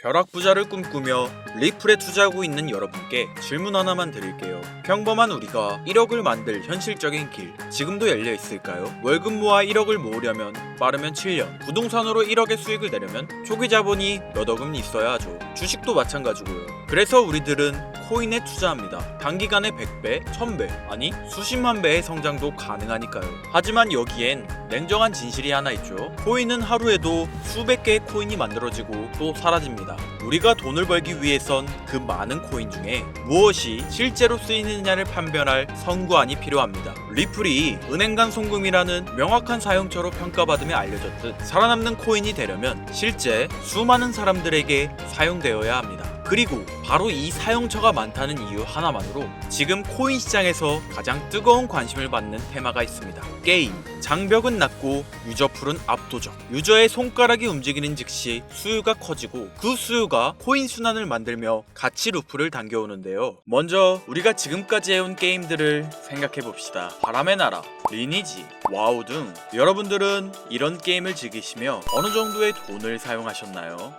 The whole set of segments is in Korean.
벼락부자를 꿈꾸며 리플에 투자하고 있는 여러분께 질문 하나만 드릴게요. 평범한 우리가 1억을 만들 현실적인 길 지금도 열려 있을까요? 월급 모아 1억을 모으려면 빠르면 7년, 부동산으로 1억의 수익을 내려면 초기 자본이 몇 억은 있어야 하죠. 주식도 마찬가지고요. 그래서 우리들은 코인에 투자합니다. 단기간에 100배, 1000배, 아니 수십만 배의 성장도 가능하니까요. 하지만 여기엔 냉정한 진실이 하나 있죠. 코인은 하루에도 수백 개의 코인이 만들어지고 또 사라집니다. 우리가 돈을 벌기 위해선 그 많은 코인 중에 무엇이 실제로 쓰이느냐를 판별할 선구안이 필요합니다. 리플이 은행 간 송금이라는 명확한 사용처로 평가받으며 알려졌듯 살아남는 코인이 되려면 실제 수많은 사람들에게 사용되어야 합니다. 그리고 바로 이 사용처가 많다는 이유 하나만으로 지금 코인 시장에서 가장 뜨거운 관심을 받는 테마가 있습니다. 게임. 장벽은 낮고 유저풀은 압도적. 유저의 손가락이 움직이는 즉시 수요가 커지고 그 수요가 코인 순환을 만들며 가치 루프를 당겨오는데요. 먼저 우리가 지금까지 해온 게임들을 생각해봅시다. 바람의 나라, 리니지, 와우 등 여러분들은 이런 게임을 즐기시며 어느 정도의 돈을 사용하셨나요?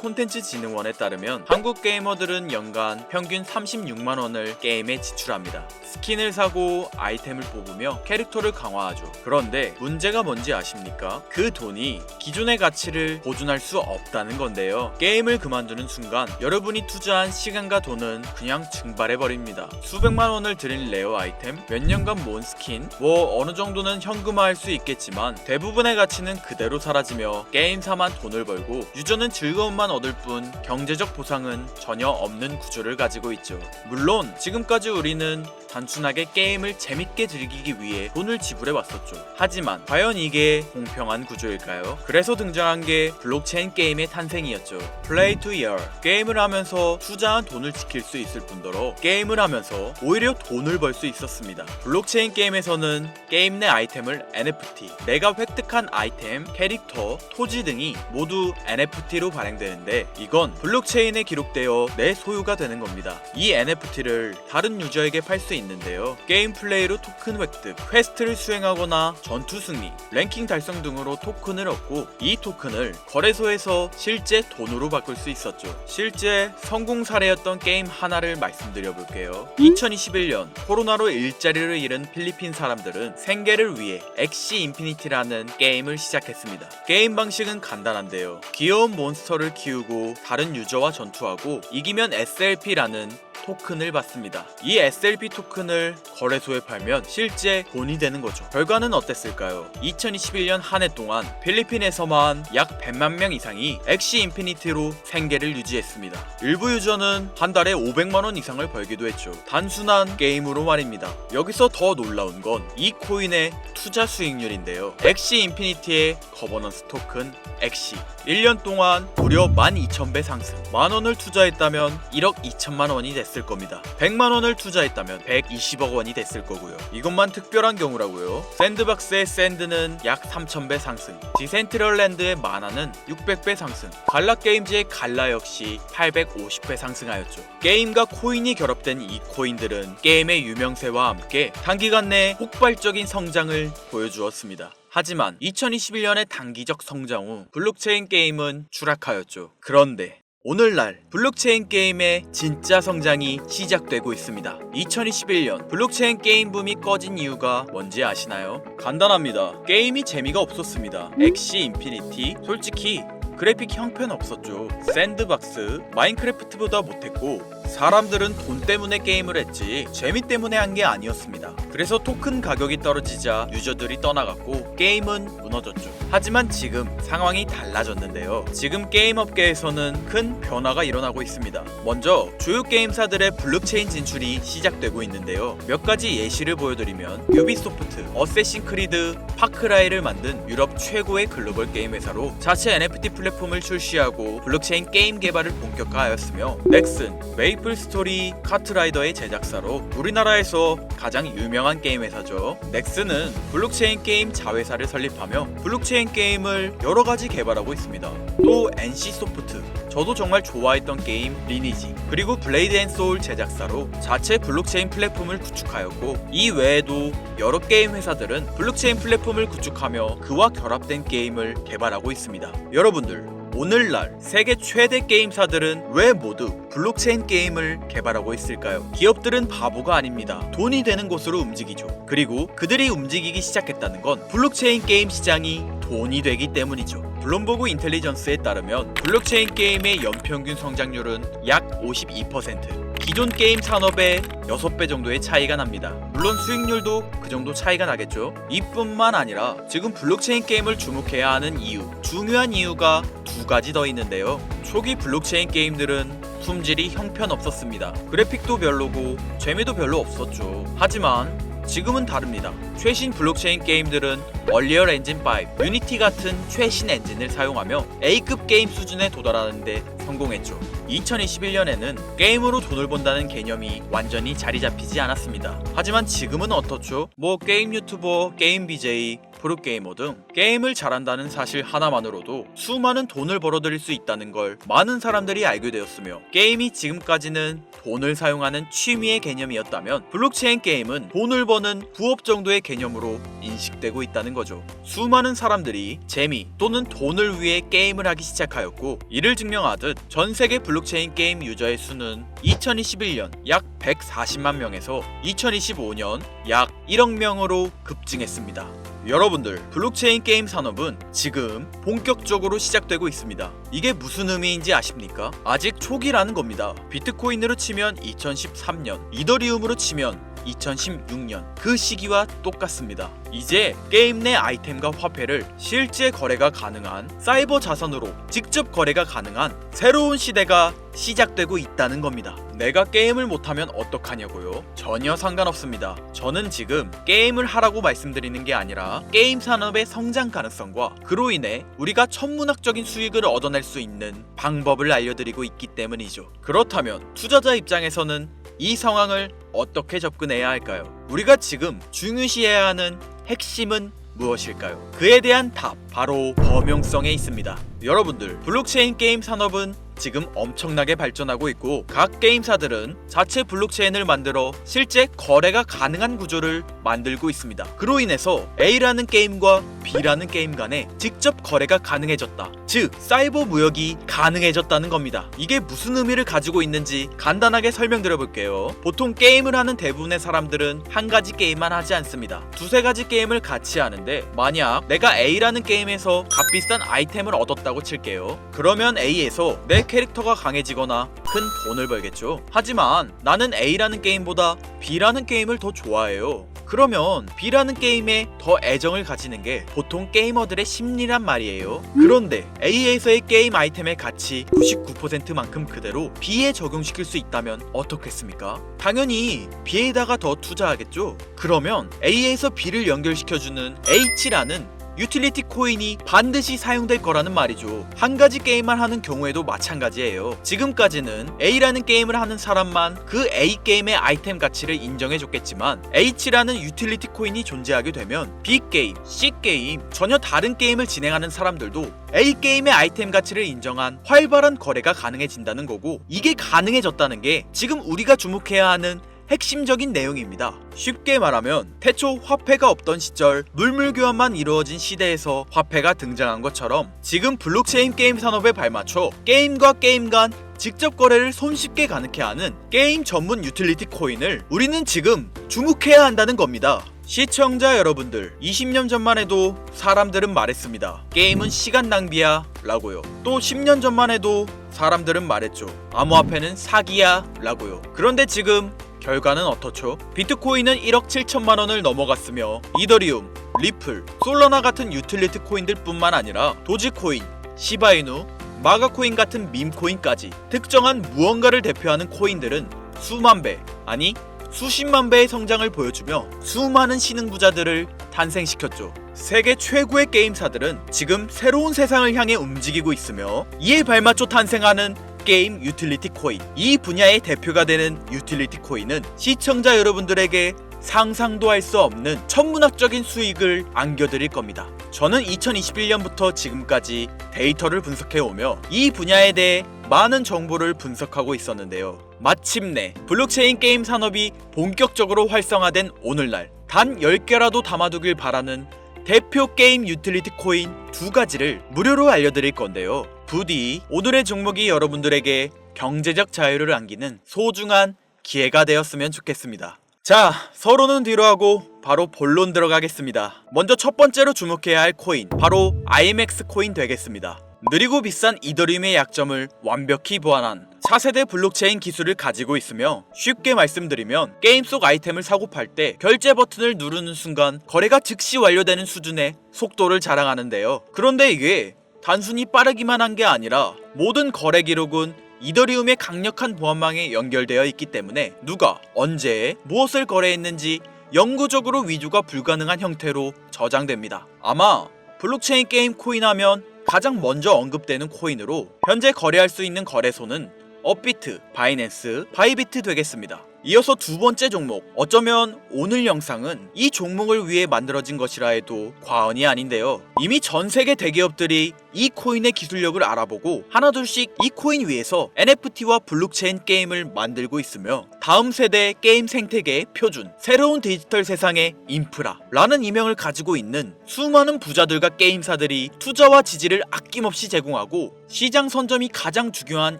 한국콘텐츠진흥원에 따르면 한국 게이머들은 연간 평균 36만원을 게임에 지출합니다. 스킨을 사고 아이템을 뽑으며 캐릭터를 강화하죠. 그런데 문제가 뭔지 아십니까? 그 돈이 기존의 가치를 보존할 수 없다는 건데요. 게임을 그만두는 순간 여러분이 투자한 시간과 돈은 그냥 증발해버립니다. 수백만 원을 들인 레어 아이템, 몇 년간 모은 스킨, 어느 정도는 현금화할 수 있겠지만 대부분의 가치는 그대로 사라지며 게임사만 돈을 벌고 유저는 즐거움만 얻을 뿐 경제적 보상은 전혀 없는 구조를 가지고 있죠. 물론 지금까지 우리는 단순하게 게임을 재밌게 즐기기 위해 돈을 지불해 왔었죠. 하지만 과연 이게 공평한 구조일까요? 그래서 등장한 게 블록체인 게임의 탄생이었죠. 플레이 투 이어. 게임을 하면서 투자한 돈을 지킬 수 있을 뿐더러 게임을 하면서 오히려 돈을 벌 수 있었습니다. 블록체인 게임에서는 게임 내 아이템을 NFT, 내가 획득한 아이템, 캐릭터, 토지 등이 모두 NFT로 발행되는데 이건 블록체인에 기록되어 내 소유가 되는 겁니다. 이 NFT를 다른 유저에게 팔 수 있는데요. 게임 플레이로 토큰 획득, 퀘스트를 수행하거나 전투 승리, 랭킹 달성 등으로 토큰을 얻고 이 토큰을 거래소에서 실제 돈으로 바꿀 수 있었죠. 실제 성공 사례였던 게임 하나를 말씀드려 볼게요. 2021년 코로나로 일자리를 잃은 필리핀 사람들은 생계를 위해 엑시 인피니티라는 게임을 시작했습니다. 게임 방식은 간단한데요. 귀여운 몬스터를 키우고 다른 유저와 전투하고 이기면 SLP라는 토큰을 받습니다. 이 SLP 토큰을 거래소에 팔면 실제 돈이 되는 거죠. 결과는 어땠을까요? 2021년 한 해 동안 필리핀에서만 약 100만 명 이상이 엑시 인피니티로 생계를 유지했습니다. 일부 유저는 한 달에 500만 원 이상을 벌기도 했죠. 단순한 게임으로 말입니다. 여기서 더 놀라운 건 이 코인의 투자 수익률인데요. 엑시 인피니티의 거버넌스 토큰 엑시 1년 동안 무려 12,000배 상승. 만원을 투자했다면 1억 2천만 원이 됐을 겁니다. 100만 원을 투자했다면 120억 원이 됐을 거고요. 이것만 특별한 경우라고요. 샌드박스의 샌드는 약 3,000배 상승, 디센트럴랜드의 마나는 600배 상승, 갈라게임즈의 갈라 역시 850배 상승하였죠. 게임과 코인이 결합된 이 코인들은 게임의 유명세와 함께 단기간 내에 폭발적인 성장을 보여주었습니다. 하지만 2021년의 단기적 성장 후 블록체인 게임은 추락하였죠. 그런데 오늘날 블록체인 게임의 진짜 성장이 시작되고 있습니다. 2021년 블록체인 게임 붐이 꺼진 이유가 뭔지 아시나요? 간단합니다. 게임이 재미가 없었습니다. 엑시 인피니티 솔직히 그래픽 형편없었죠. 샌드박스 마인크래프트보다 못했고 사람들은 돈 때문에 게임을 했지 재미 때문에 한 게 아니었습니다. 그래서 토큰 가격이 떨어지자 유저들이 떠나갔고 게임은 무너졌죠. 하지만 지금 상황이 달라졌는데요. 지금 게임 업계에서는 큰 변화가 일어나고 있습니다. 먼저 주요 게임사들의 블록체인 진출이 시작되고 있는데요. 몇 가지 예시를 보여드리면 유비소프트, 어쌔신 크리드, 파크라이를 만든 유럽 최고의 글로벌 게임 회사로 자체 NFT 플랫폼을 출시하고 블록체인 게임 개발을 본격화하였으며 넥슨, 메이플 스토리, 카트라이더의 제작사로 우리나라에서 가장 유명한 게임 회사죠. 넥슨은 블록체인 게임 자회사를 설립하며 블록체인 게임을 여러 가지 개발하고 있습니다. 또 NC소프트, 저도 정말 좋아했던 게임 리니지, 그리고 블레이드 앤 소울 제작사로 자체 블록체인 플랫폼을 구축하였고 이 외에도 여러 게임 회사들은 블록체인 플랫폼을 구축하며 그와 결합된 게임을 개발하고 있습니다. 여러분들 오늘날 세계 최대 게임사들은 왜 모두 블록체인 게임을 개발하고 있을까요? 기업들은 바보가 아닙니다. 돈이 되는 곳으로 움직이죠. 그리고 그들이 움직이기 시작했다는 건 블록체인 게임 시장이 돈이 되기 때문이죠. 블룸버그 인텔리전스에 따르면 블록체인 게임의 연평균 성장률은 약 52%, 기존 게임 산업의 6배 정도의 차이가 납니다. 물론 수익률도 그 정도 차이가 나겠죠. 이뿐만 아니라 지금 블록체인 게임을 주목해야 하는 중요한 이유가 두 가지 더 있는데요. 초기 블록체인 게임들은 품질이 형편없었습니다. 그래픽도 별로고 재미도 별로 없었죠. 하지만 지금은 다릅니다. 최신 블록체인 게임들은 얼리얼 엔진 5, 유니티 같은 최신 엔진을 사용하며 A급 게임 수준에 도달하는데 성공했죠. 2021년에는 게임으로 돈을 번다는 개념이 완전히 자리 잡히지 않았습니다. 하지만 지금은 어떻죠? 게임 유튜버, 게임 BJ, 프로게이머 등 게임을 잘한다는 사실 하나만으로도 수많은 돈을 벌어들일 수 있다는 걸 많은 사람들이 알게 되었으며, 게임이 지금까지는 돈을 사용하는 취미의 개념이었다면 블록체인 게임은 돈을 버는 부업 정도의 개념으로 인식되고 있다는 거죠. 수많은 사람들이 재미 또는 돈을 위해 게임을 하기 시작하였고, 이를 증명하듯 전 세계 블록체인 게임 유저의 수는 2021년 약 140만 명에서 2025년 약 1억 명으로 급증했습니다. 여러분들, 블록체인 게임 산업은 지금 본격적으로 시작되고 있습니다. 이게 무슨 의미인지 아십니까? 아직 초기라는 겁니다. 비트코인으로 치면 2013년, 이더리움으로 치면 2016년, 그 시기와 똑같습니다. 이제 게임 내 아이템과 화폐를 실제 거래가 가능한 사이버 자산으로 직접 거래가 가능한 새로운 시대가 시작되고 있다는 겁니다. 내가 게임을 못하면 어떡하냐고요? 전혀 상관없습니다. 저는 지금 게임을 하라고 말씀드리는 게 아니라 게임 산업의 성장 가능성과 그로 인해 우리가 천문학적인 수익을 얻어낼 수 있는 방법을 알려드리고 있기 때문이죠. 그렇다면 투자자 입장에서는 이 상황을 어떻게 접근해야 할까요? 우리가 지금 중요시해야 하는 핵심은 무엇일까요? 그에 대한 답, 바로 범용성에 있습니다. 여러분들, 블록체인 게임 산업은 지금 엄청나게 발전하고 있고, 각 게임사들은 자체 블록체인을 만들어 실제 거래가 가능한 구조를 만들고 있습니다. 그로 인해서 A라는 게임과 B라는 게임 간에 직접 거래가 가능해졌다. 즉, 사이버 무역이 가능해졌다는 겁니다. 이게 무슨 의미를 가지고 있는지 간단하게 설명드려 볼게요. 보통 게임을 하는 대부분의 사람들은 한 가지 게임만 하지 않습니다. 두세 가지 게임을 같이 하는데, 만약 내가 A라는 게임에서 값비싼 아이템을 얻었다고 칠게요. 그러면 A에서 내 캐릭터가 강해지거나 큰 돈을 벌겠죠. 하지만 나는 A라는 게임보다 B라는 게임을 더 좋아해요. 그러면 B라는 게임에 더 애정을 가지는 게 보통 게이머들의 심리란 말이에요. 그런데 A에서의 게임 아이템의 가치 99%만큼 그대로 B에 적용시킬 수 있다면 어떻겠습니까? 당연히 B에다가 더 투자하겠죠. 그러면 A에서 B를 연결시켜주는 H라는 유틸리티 코인이 반드시 사용될 거라는 말이죠. 한 가지 게임만 하는 경우에도 마찬가지예요. 지금까지는 A라는 게임을 하는 사람만 그 A 게임의 아이템 가치를 인정해줬겠지만, H라는 유틸리티 코인이 존재하게 되면 B 게임, C 게임, 전혀 다른 게임을 진행하는 사람들도 A 게임의 아이템 가치를 인정한 활발한 거래가 가능해진다는 거고, 이게 가능해졌다는 게 지금 우리가 주목해야 하는 핵심적인 내용입니다. 쉽게 말하면 태초 화폐가 없던 시절 물물 교환만 이루어진 시대에서 화폐가 등장한 것처럼, 지금 블록체인 게임 산업에 발맞춰 게임과 게임 간 직접 거래를 손쉽게 가능케 하는 게임 전문 유틸리티 코인을 우리는 지금 주목해야 한다는 겁니다. 시청자 여러분들, 20년 전만 해도 사람들은 말했습니다. 게임은 시간 낭비야 라고요. 또 10년 전만 해도 사람들은 말했죠. 암호화폐는 사기야 라고요. 그런데 지금 결과는 어떻죠? 비트코인은 1억 7천만 원을 넘어갔으며, 이더리움, 리플, 솔라나 같은 유틸리티 코인들 뿐만 아니라 도지코인, 시바이누, 마가코인 같은 밈코인까지 특정한 무언가를 대표하는 코인들은 수만 배, 아니 수십만 배의 성장을 보여주며 수많은 신흥부자들을 탄생시켰죠. 세계 최고의 게임사들은 지금 새로운 세상을 향해 움직이고 있으며, 이에 발맞춰 탄생하는 게임 유틸리티 코인, 이 분야의 대표가 되는 유틸리티 코인은 시청자 여러분들에게 상상도 할 수 없는 천문학적인 수익을 안겨드릴 겁니다. 저는 2021년부터 지금까지 데이터를 분석해오며 이 분야에 대해 많은 정보를 분석하고 있었는데요. 마침내 블록체인 게임 산업이 본격적으로 활성화된 오늘날, 단 10개라도 담아두길 바라는 대표 게임 유틸리티 코인 두 가지를 무료로 알려드릴 건데요. 부디 오늘의 종목이 여러분들에게 경제적 자유를 안기는 소중한 기회가 되었으면 좋겠습니다. 자, 서로는 뒤로 하고 바로 본론 들어가겠습니다. 먼저 첫 번째로 주목해야 할 코인, 바로 IMX 코인 되겠습니다. 느리고 비싼 이더리움의 약점을 완벽히 보완한 4세대 블록체인 기술을 가지고 있으며, 쉽게 말씀드리면 게임 속 아이템을 사고 팔 때 결제 버튼을 누르는 순간 거래가 즉시 완료되는 수준의 속도를 자랑하는데요. 그런데 이게 단순히 빠르기만 한 게 아니라 모든 거래 기록은 이더리움의 강력한 보안망에 연결되어 있기 때문에 누가 언제 무엇을 거래했는지 영구적으로 위조가 불가능한 형태로 저장됩니다. 아마 블록체인 게임 코인 하면 가장 먼저 언급되는 코인으로 현재 거래할 수 있는 거래소는 업비트, 바이낸스, 바이비트 되겠습니다. 이어서 두 번째 종목, 어쩌면 오늘 영상은 이 종목을 위해 만들어진 것이라 해도 과언이 아닌데요. 이미 전 세계 대기업들이 이 코인의 기술력을 알아보고 하나둘씩 이 코인 위에서 NFT와 블록체인 게임을 만들고 있으며, 다음 세대 게임 생태계의 표준, 새로운 디지털 세상의 인프라라는 이명을 가지고 있는 수많은 부자들과 게임사들이 투자와 지지를 아낌없이 제공하고, 시장 선점이 가장 중요한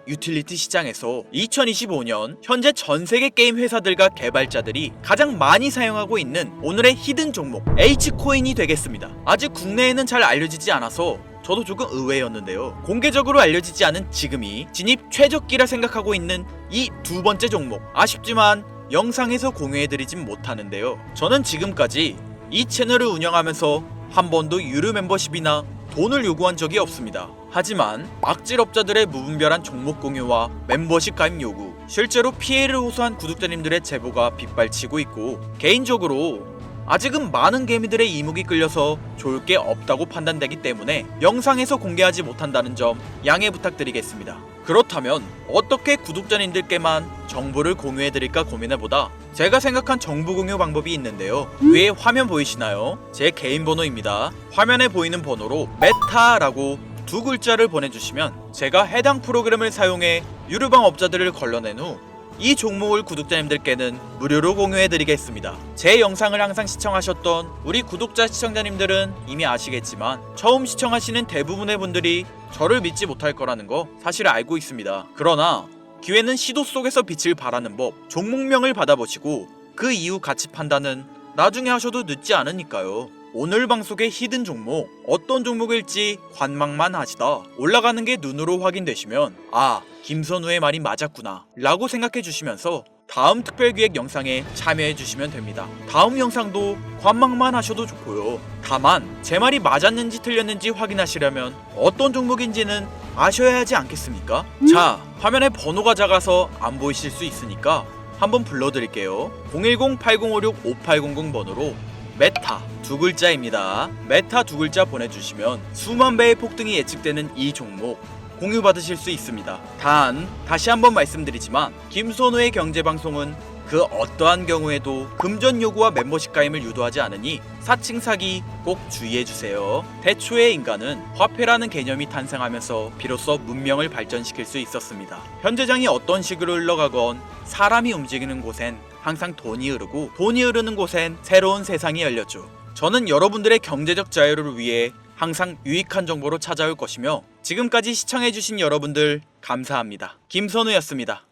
유틸리티 시장에서 2025년 현재 전 세계 게임 회사들과 개발자들이 가장 많이 사용하고 있는 오늘의 히든 종목 H코인이 되겠습니다. 아직 국내에는 잘 알려지지 않아서 저도 조금 의외였는데요. 공개적으로 알려지지 않은 지금이 진입 최적기라 생각하고 있는 이 두 번째 종목, 아쉽지만 영상에서 공유해드리진 못하는데요. 저는 지금까지 이 채널을 운영하면서 한 번도 유료 멤버십이나 돈을 요구한 적이 없습니다. 하지만 악질업자들의 무분별한 종목 공유와 멤버십 가입 요구, 실제로 피해를 호소한 구독자님들의 제보가 빗발치고 있고, 개인적으로 아직은 많은 개미들의 이목이 끌려서 좋을 게 없다고 판단되기 때문에 영상에서 공개하지 못한다는 점 양해 부탁드리겠습니다. 그렇다면 어떻게 구독자님들께만 정보를 공유해드릴까 고민해보다 제가 생각한 정보 공유 방법이 있는데요. 위에 화면 보이시나요? 제 개인 번호입니다. 화면에 보이는 번호로 메타라고 두 글자를 보내주시면 제가 해당 프로그램을 사용해 유료방 업자들을 걸러낸 후 이 종목을 구독자님들께는 무료로 공유해드리겠습니다. 제 영상을 항상 시청하셨던 우리 구독자 시청자님들은 이미 아시겠지만 처음 시청하시는 대부분의 분들이 저를 믿지 못할 거라는 거 사실 알고 있습니다. 그러나 기회는 시도 속에서 빛을 발하는 법, 종목명을 받아보시고 그 이후 가치 판단은 나중에 하셔도 늦지 않으니까요. 오늘 방송의 히든 종목, 어떤 종목일지 관망만 하시다 올라가는 게 눈으로 확인되시면 아, 김선우의 말이 맞았구나 라고 생각해 주시면서 다음 특별기획 영상에 참여해 주시면 됩니다. 다음 영상도 관망만 하셔도 좋고요. 다만 제 말이 맞았는지 틀렸는지 확인하시려면 어떤 종목인지는 아셔야 하지 않겠습니까? 자, 화면에 번호가 작아서 안 보이실 수 있으니까 한번 불러드릴게요. 010-8056-5800 번호로 메타 두 글자입니다. 메타 두 글자 보내주시면 수만 배의 폭등이 예측되는 이 종목 공유 받으실 수 있습니다. 단 다시 한번 말씀드리지만 김선우의 경제방송은 그 어떠한 경우에도 금전 요구와 멤버십 가입을 유도하지 않으니 사칭 사기 꼭 주의해주세요. 태초의 인간은 화폐라는 개념이 탄생하면서 비로소 문명을 발전시킬 수 있었습니다. 현재장이 어떤 식으로 흘러가건 사람이 움직이는 곳엔 항상 돈이 흐르고, 돈이 흐르는 곳엔 새로운 세상이 열렸죠. 저는 여러분들의 경제적 자유를 위해 항상 유익한 정보로 찾아올 것이며, 지금까지 시청해주신 여러분들 감사합니다. 김선우였습니다.